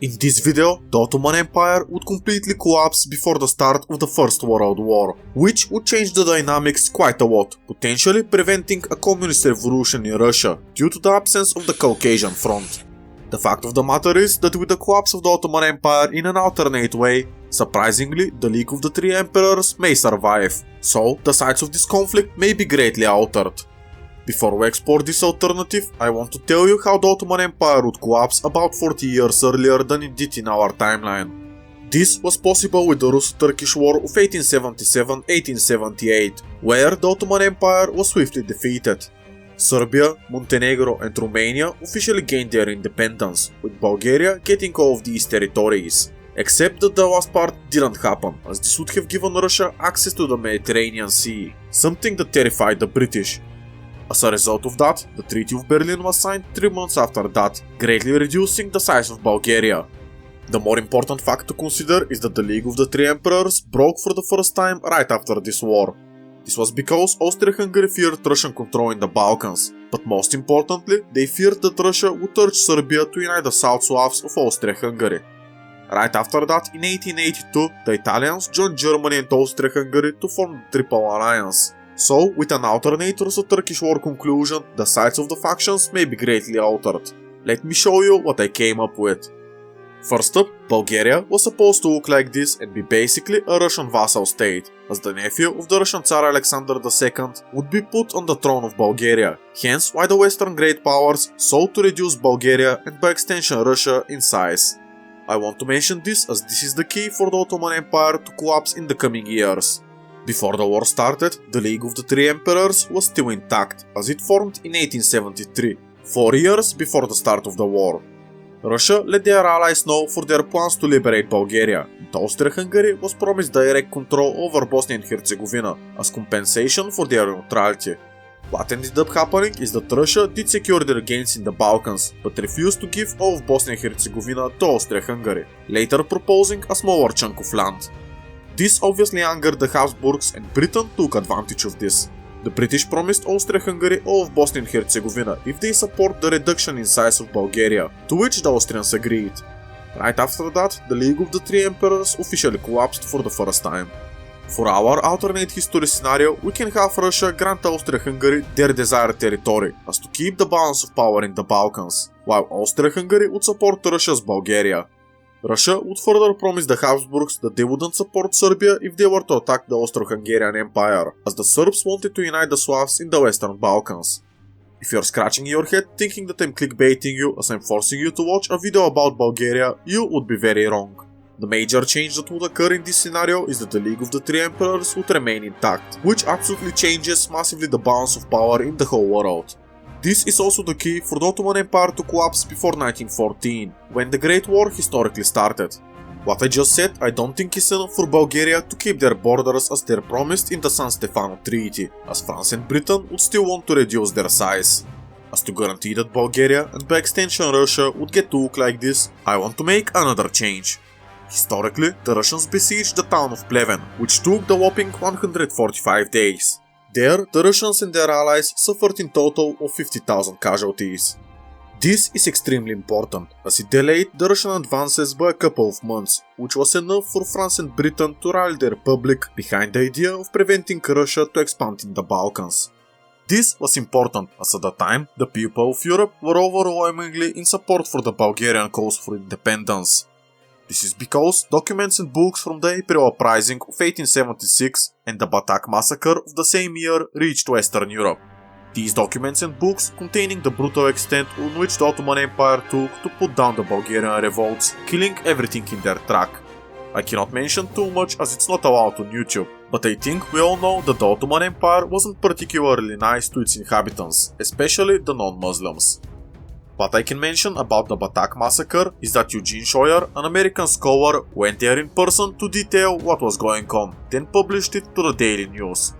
In this video, the Ottoman Empire would completely collapse before the start of the First World War, which would change the dynamics quite a lot, potentially preventing a communist revolution in Russia due to the absence of the Caucasus Front. The fact of the matter is that with the collapse of the Ottoman Empire in an alternate way, surprisingly, the League of the Three Emperors may survive, so the sides of this conflict may be greatly altered. Before we explore this alternative, I want to tell you how the Ottoman Empire would collapse about 40 years earlier than it did in our timeline. This was possible with the Russo-Turkish War of 1877-1878, where the Ottoman Empire was swiftly defeated. Serbia, Montenegro and Romania officially gained their independence, with Bulgaria getting all of these territories. Except that the last part didn't happen, as this would have given Russia access to the Mediterranean Sea, something that terrified the British. As a result of that, the Treaty of Berlin was signed 3 months after that, greatly reducing the size of Bulgaria. The more important fact to consider is that the League of the Three Emperors broke for the first time right after this war. This was because Austria-Hungary feared Russian control in the Balkans, but most importantly, they feared that Russia would urge Serbia to unite the South Slavs of Austria-Hungary. Right after that, in 1882, the Italians joined Germany and Austria-Hungary to form the Triple Alliance. So, with an alternate Russo-Turkish War conclusion, the sides of the factions may be greatly altered. Let me show you what I came up with. First up, Bulgaria was supposed to look like this and be basically a Russian vassal state, as the nephew of the Russian Tsar Alexander II would be put on the throne of Bulgaria, hence why the Western great powers sought to reduce Bulgaria and by extension Russia in size. I want to mention this as this is the key for the Ottoman Empire to collapse in the coming years. Before the war started, the League of the Three Emperors was still intact, as it formed in 1873, 4 years before the start of the war. Russia let their allies know for their plans to liberate Bulgaria, and Austria-Hungary was promised direct control over Bosnia and Herzegovina as compensation for their neutrality. What ended up happening is that Russia did secure their gains in the Balkans, but refused to give all of Bosnia and Herzegovina to Austria-Hungary, later proposing a smaller chunk of land. This obviously angered the Habsburgs, and Britain took advantage of this. The British promised Austria-Hungary all of Bosnia and Herzegovina if they support the reduction in size of Bulgaria, to which the Austrians agreed. Right after that, the League of the Three Emperors officially collapsed for the first time. For our alternate history scenario, we can have Russia grant Austria-Hungary their desired territory, as to keep the balance of power in the Balkans, while Austria-Hungary would support Russia's Bulgaria. Russia would further promise the Habsburgs that they wouldn't support Serbia if they were to attack the Austro-Hungarian Empire, as the Serbs wanted to unite the Slavs in the Western Balkans. If you're scratching your head thinking that I'm clickbaiting you as I'm forcing you to watch a video about Bulgaria, you would be very wrong. The major change that would occur in this scenario is that the League of the Three Emperors would remain intact, which absolutely changes massively the balance of power in the whole world. This is also the key for the Ottoman Empire to collapse before 1914, when the Great War historically started. What I just said I don't think is enough for Bulgaria to keep their borders as they're promised in the San Stefano Treaty, as France and Britain would still want to reduce their size. As to guarantee that Bulgaria, and by extension Russia, would get to look like this, I want to make another change. Historically, the Russians besieged the town of Pleven, which took the whopping 145 days. There, the Russians and their allies suffered in total of 50,000 casualties. This is extremely important, as it delayed the Russian advances by a couple of months, which was enough for France and Britain to rally their public behind the idea of preventing Russia to expand in the Balkans. This was important, as at the time, the people of Europe were overwhelmingly in support for the Bulgarian cause for independence. This is because documents and books from the April Uprising of 1876 and the Batak Massacre of the same year reached Western Europe. These documents and books containing the brutal extent on which the Ottoman Empire took to put down the Bulgarian revolts, killing everything in their track. I cannot mention too much as it's not allowed on YouTube, but I think we all know that the Ottoman Empire wasn't particularly nice to its inhabitants, especially the non-Muslims. What I can mention about the Batak Massacre is that Eugene Scheuer, an American scholar, went there in person to detail what was going on, then published it to the Daily News.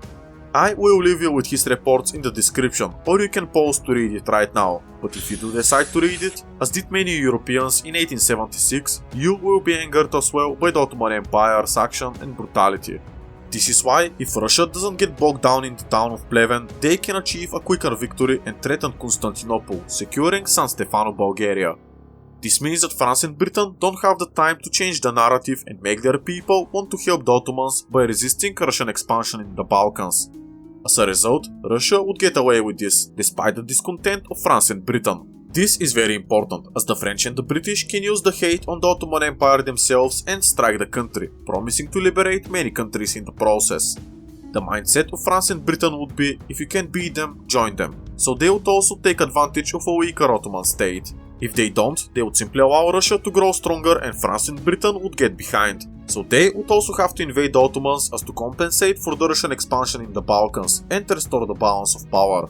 I will leave you with his reports in the description, or you can pause to read it right now, but if you do decide to read it, as did many Europeans in 1876, you will be angered as well by the Ottoman Empire's action and brutality. This is why, if Russia doesn't get bogged down in the town of Pleven, they can achieve a quicker victory and threaten Constantinople, securing San Stefano, Bulgaria. This means that France and Britain don't have the time to change the narrative and make their people want to help the Ottomans by resisting Russian expansion in the Balkans. As a result, Russia would get away with this, despite the discontent of France and Britain. This is very important, as the French and the British can use the hate on the Ottoman Empire themselves and strike the country, promising to liberate many countries in the process. The mindset of France and Britain would be, if you can beat them, join them, so they would also take advantage of a weaker Ottoman state. If they don't, they would simply allow Russia to grow stronger and France and Britain would get behind. So they would also have to invade the Ottomans as to compensate for the Russian expansion in the Balkans and restore the balance of power.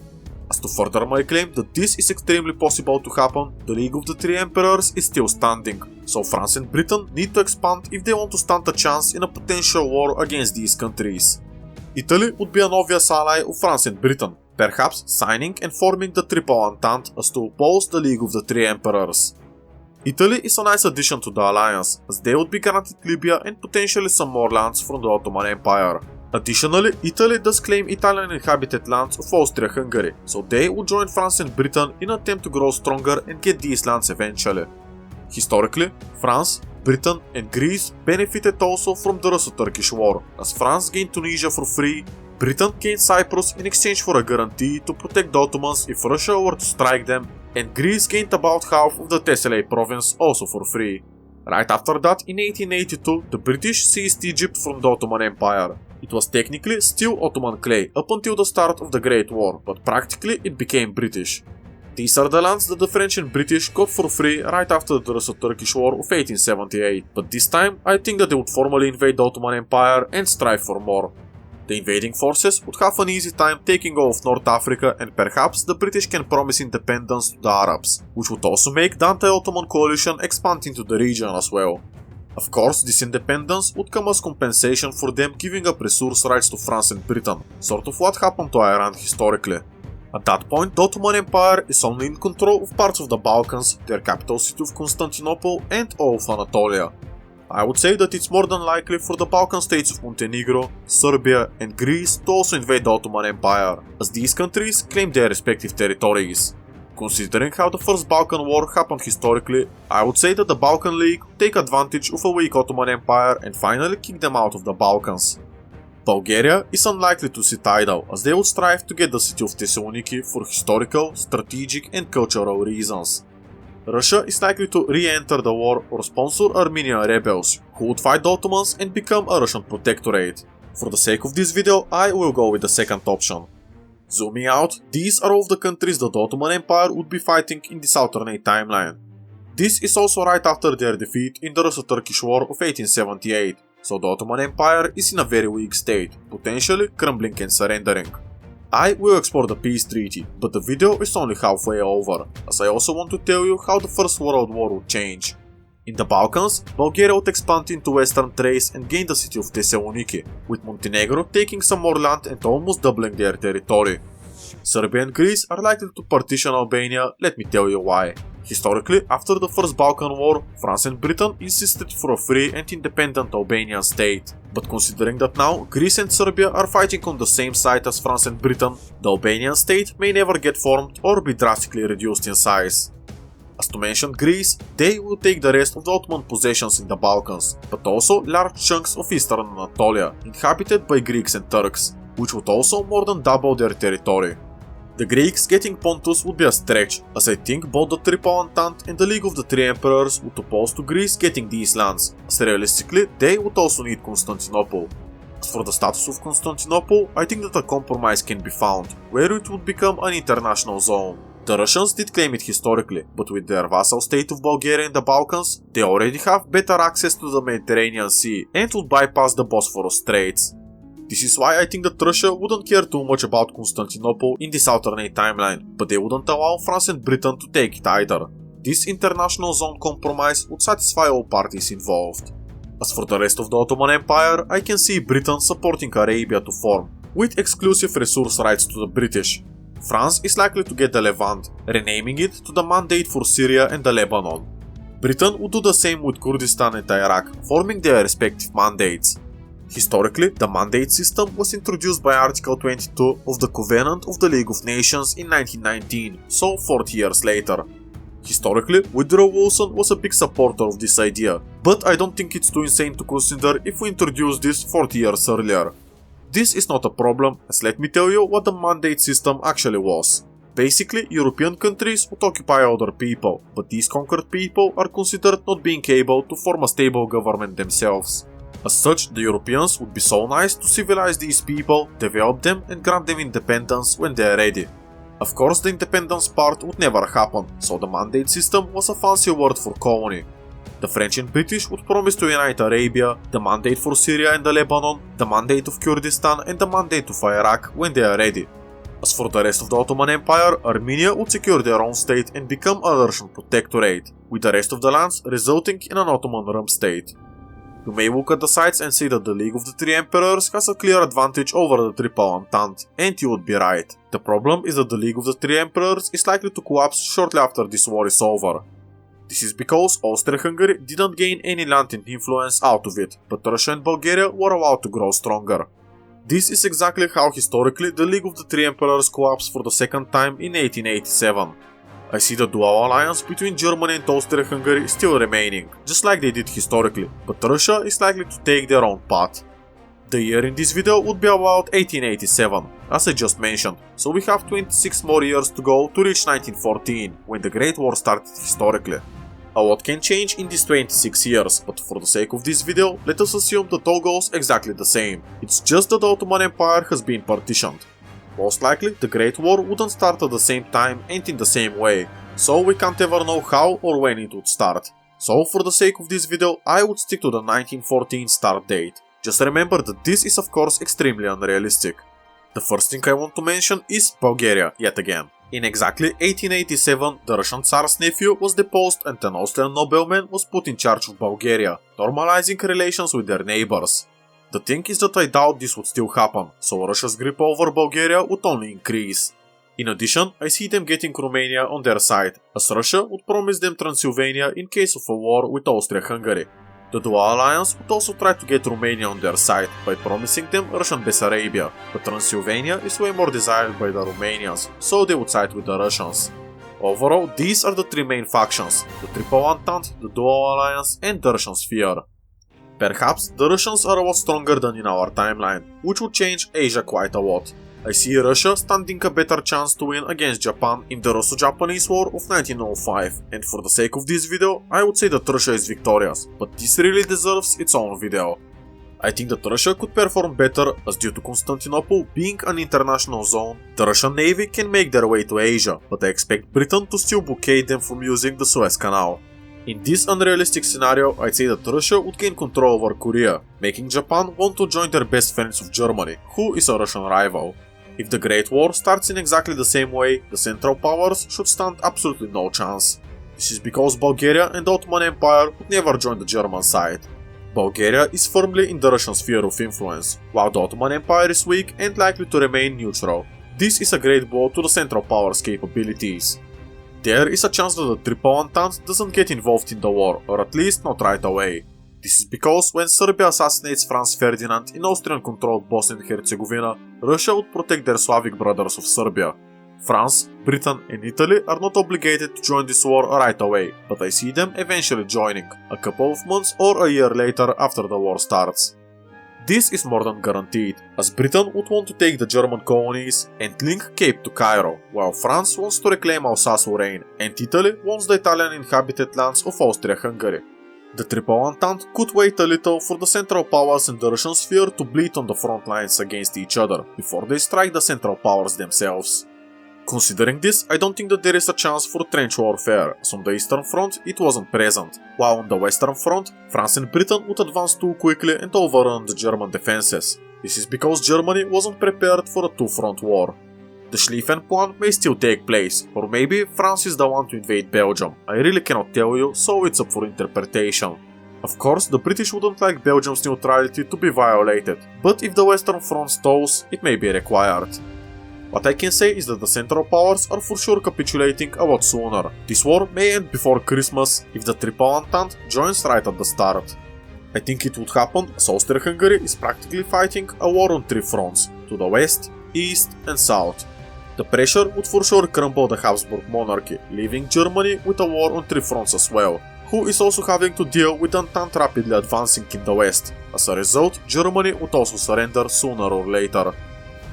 As to further my claim that this is extremely possible to happen, the League of the Three Emperors is still standing, so France and Britain need to expand if they want to stand a chance in a potential war against these countries. Italy would be an obvious ally of France and Britain, perhaps signing and forming the Triple Entente as to oppose the League of the Three Emperors. Italy is a nice addition to the alliance, as they would be granted Libya and potentially some more lands from the Ottoman Empire. Additionally, Italy does claim Italian inhabited lands of Austria-Hungary, so they would join France and Britain in an attempt to grow stronger and get these lands eventually. Historically, France, Britain and Greece benefited also from the Russo-Turkish War, as France gained Tunisia for free, Britain gained Cyprus in exchange for a guarantee to protect the Ottomans if Russia were to strike them, and Greece gained about half of the Thessaly province also for free. Right after that, in 1882, the British seized Egypt from the Ottoman Empire. It was technically still Ottoman clay up until the start of the Great War, but practically it became British. These are the lands that the French and British got for free right after the Russo-Turkish War of 1878, but this time I think that they would formally invade the Ottoman Empire and strive for more. The invading forces would have an easy time taking off North Africa, and perhaps the British can promise independence to the Arabs, which would also make the anti-Ottoman coalition expand into the region as well. Of course, this independence would come as compensation for them giving up resource rights to France and Britain, sort of what happened to Iran historically. At that point, the Ottoman Empire is only in control of parts of the Balkans, their capital city of Constantinople, and all of Anatolia. I would say that it's more than likely for the Balkan states of Montenegro, Serbia and Greece to also invade the Ottoman Empire, as these countries claim their respective territories. Considering how the First Balkan War happened historically, I would say that the Balkan League would take advantage of a weak Ottoman Empire and finally kick them out of the Balkans. Bulgaria is unlikely to sit idle, as they would strive to get the city of Thessaloniki for historical, strategic and cultural reasons. Russia is likely to re-enter the war or sponsor Armenian rebels, who would fight the Ottomans and become a Russian protectorate. For the sake of this video, I will go with the second option. Zooming out, these are all of the countries that the Ottoman Empire would be fighting in this alternate timeline. This is also right after their defeat in the Russo-Turkish War of 1878, so the Ottoman Empire is in a very weak state, potentially crumbling and surrendering. I will explore the peace treaty, but the video is only halfway over, as I also want to tell you how the First World War would change. In the Balkans, Bulgaria would expand into Western Thrace and gain the city of Thessaloniki, with Montenegro taking some more land and almost doubling their territory. Serbia and Greece are likely to partition Albania, let me tell you why. Historically, after the First Balkan War, France and Britain insisted for a free and independent Albanian state. But considering that now Greece and Serbia are fighting on the same side as France and Britain, the Albanian state may never get formed or be drastically reduced in size. As to mention Greece, they will take the rest of the Ottoman possessions in the Balkans, but also large chunks of eastern Anatolia, inhabited by Greeks and Turks, which would also more than double their territory. The Greeks getting Pontus would be a stretch, as I think both the Triple Entente and the League of the Three Emperors would oppose to Greece getting these lands, as realistically they would also need Constantinople. As for the status of Constantinople, I think that a compromise can be found, where it would become an international zone. The Russians did claim it historically, but with their vassal state of Bulgaria in the Balkans, they already have better access to the Mediterranean Sea and would bypass the Bosphorus Straits. This is why I think that Russia wouldn't care too much about Constantinople in this alternate timeline, but they wouldn't allow France and Britain to take it either. This international zone compromise would satisfy all parties involved. As for the rest of the Ottoman Empire, I can see Britain supporting Arabia to form, with exclusive resource rights to the British. France is likely to get the Levant, renaming it to the Mandate for Syria and the Lebanon. Britain would do the same with Kurdistan and Iraq, forming their respective mandates. Historically, the mandate system was introduced by Article 22 of the Covenant of the League of Nations in 1919, so 40 years later. Historically, Woodrow Wilson was a big supporter of this idea, but I don't think it's too insane to consider if we introduced this 40 years earlier. This is not a problem, as let me tell you what the mandate system actually was. Basically, European countries would occupy other people, but these conquered people are considered not being able to form a stable government themselves. As such, the Europeans would be so nice to civilize these people, develop them and grant them independence when they are ready. Of course, the independence part would never happen, so the mandate system was a fancy word for colony. The French and British would promise to unite Arabia, the mandate for Syria and the Lebanon, the mandate of Kurdistan and the mandate of Iraq when they are ready. As for the rest of the Ottoman Empire, Armenia would secure their own state and become a Russian protectorate, with the rest of the lands resulting in an Ottoman rump state. You may look at the sides and say that the League of the Three Emperors has a clear advantage over the Triple Entente, and you would be right. The problem is that the League of the Three Emperors is likely to collapse shortly after this war is over. This is because Austria-Hungary didn't gain any land and influence out of it, but Russia and Bulgaria were allowed to grow stronger. This is exactly how historically the League of the Three Emperors collapsed for the second time in 1887. I see the dual alliance between Germany and Austria-Hungary still remaining, just like they did historically, but Russia is likely to take their own path. The year in this video would be about 1887, as I just mentioned, so we have 26 more years to go to reach 1914, when the Great War started historically. A lot can change in these 26 years, but for the sake of this video, let us assume that all goes exactly the same. It's just that the Ottoman Empire has been partitioned. Most likely, the Great War wouldn't start at the same time and in the same way, so we can't ever know how or when it would start. So for the sake of this video, I would stick to the 1914 start date. Just remember that this is of course extremely unrealistic. The first thing I want to mention is Bulgaria, yet again. In exactly 1887, the Russian Tsar's nephew was deposed and an Austrian nobleman was put in charge of Bulgaria, normalizing relations with their neighbors. The thing is that I doubt this would still happen, so Russia's grip over Bulgaria would only increase. In addition, I see them getting Romania on their side, as Russia would promise them Transylvania in case of a war with Austria-Hungary. The dual alliance would also try to get Romania on their side by promising them Russian Bessarabia, but Transylvania is way more desired by the Romanians, so they would side with the Russians. Overall, these are the three main factions, the Triple Entente, the dual alliance and the Russian sphere. Perhaps the Russians are a lot stronger than in our timeline, which would change Asia quite a lot. I see Russia standing a better chance to win against Japan in the Russo-Japanese War of 1905, and for the sake of this video, I would say that Russia is victorious, but this really deserves its own video. I think that Russia could perform better, as due to Constantinople being an international zone, the Russian Navy can make their way to Asia, but I expect Britain to still blockade them from using the Suez Canal. In this unrealistic scenario, I'd say that Russia would gain control over Korea, making Japan want to join their best friends of Germany, who is a Russian rival. If the Great War starts in exactly the same way, the Central Powers should stand absolutely no chance. This is because Bulgaria and the Ottoman Empire would never join the German side. Bulgaria is firmly in the Russian sphere of influence, while the Ottoman Empire is weak and likely to remain neutral. This is a great blow to the Central Powers' capabilities. There is a chance that the Triple Entente doesn't get involved in the war, or at least not right away. This is because when Serbia assassinates Franz Ferdinand in Austrian-controlled Bosnia and Herzegovina, Russia would protect their Slavic brothers of Serbia. France, Britain and Italy are not obligated to join this war right away, but I see them eventually joining, a couple of months or a year later after the war starts. This is more than guaranteed, as Britain would want to take the German colonies and link Cape to Cairo, while France wants to reclaim Alsace-Lorraine and Italy wants the Italian inhabited lands of Austria-Hungary. The Triple Entente could wait a little for the Central Powers and the Russian sphere to bleed on the front lines against each other before they strike the Central Powers themselves. Considering this, I don't think that there is a chance for trench warfare, as on the Eastern Front it wasn't present, while on the Western Front, France and Britain would advance too quickly and overrun the German defenses. This is because Germany wasn't prepared for a two-front war. The Schlieffen plan may still take place, or maybe France is the one to invade Belgium. I really cannot tell you, so it's up for interpretation. Of course, the British wouldn't like Belgium's neutrality to be violated, but if the Western Front stalls, it may be required. What I can say is that the Central Powers are for sure capitulating a lot sooner. This war may end before Christmas if the Triple Entente joins right at the start. I think it would happen as Austria-Hungary is practically fighting a war on three fronts, to the west, east and south. The pressure would for sure crumple the Habsburg monarchy, leaving Germany with a war on three fronts as well, who is also having to deal with Entente rapidly advancing in the west. As a result, Germany would also surrender sooner or later.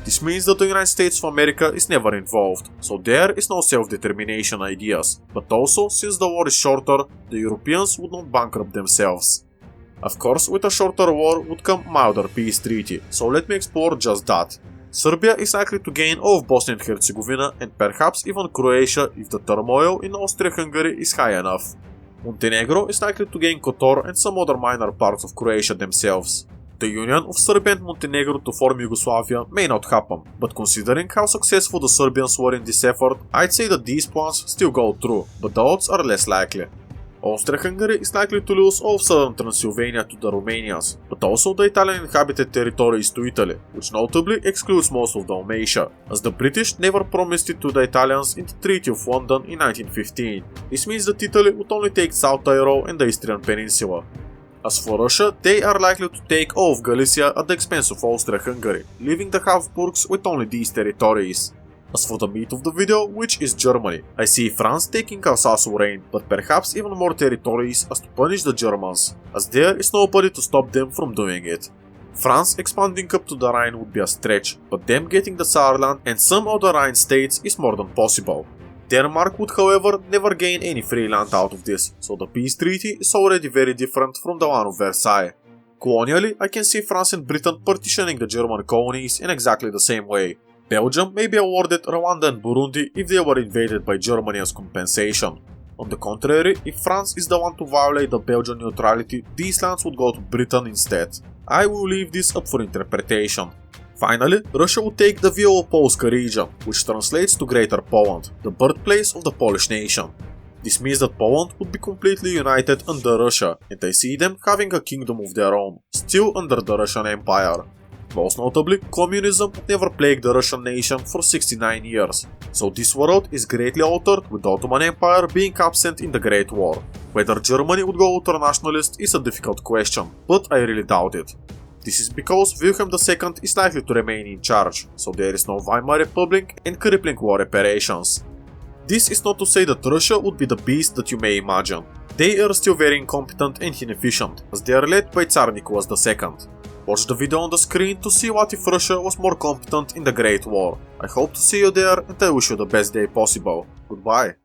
This means that the United States of America is never involved, so there is no self-determination ideas, but also, since the war is shorter, the Europeans would not bankrupt themselves. Of course, with a shorter war would come milder peace treaty, so let me explore just that. Serbia is likely to gain all of Bosnia and Herzegovina and perhaps even Croatia if the turmoil in Austria-Hungary is high enough. Montenegro is likely to gain Kotor and some other minor parts of Croatia themselves. The union of Serbia and Montenegro to form Yugoslavia may not happen, but considering how successful the Serbians were in this effort, I'd say that these plans still go through, but the odds are less likely. Austria-Hungary is likely to lose all of southern Transylvania to the Romanians, but also the Italian inhabited territories to Italy, which notably excludes most of Dalmatia, as the British never promised it to the Italians in the Treaty of London in 1915. This means that Italy would only take South Tyrol and the Istrian Peninsula. As for Russia, they are likely to take all of Galicia at the expense of Austria-Hungary, leaving the Habsburgs with only these territories. As for the meat of the video, which is Germany, I see France taking Alsace-Lorraine, but perhaps even more territories as to punish the Germans, as there is nobody to stop them from doing it. France expanding up to the Rhine would be a stretch, but them getting the Saarland and some other Rhine states is more than possible. Denmark would however never gain any free land out of this, so the peace treaty is already very different from the one of Versailles. Colonially, I can see France and Britain partitioning the German colonies in exactly the same way. Belgium may be awarded Rwanda and Burundi if they were invaded by Germany as compensation. On the contrary, if France is the one to violate the Belgian neutrality, these lands would go to Britain instead. I will leave this up for interpretation. Finally, Russia would take the Wielopolska region, which translates to Greater Poland, the birthplace of the Polish nation. This means that Poland would be completely united under Russia, and I see them having a kingdom of their own, still under the Russian Empire. Most notably, communism would never plague the Russian nation for 69 years, so this world is greatly altered with the Ottoman Empire being absent in the Great War. Whether Germany would go ultranationalist is a difficult question, but I really doubt it. This is because Wilhelm II is likely to remain in charge, so there is no Weimar Republic and crippling war reparations. This is not to say that Russia would be the beast that you may imagine. They are still very incompetent and inefficient, as they are led by Tsar Nicholas II. Watch the video on the screen to see what if Russia was more competent in the Great War. I hope to see you there and I wish you the best day possible. Goodbye.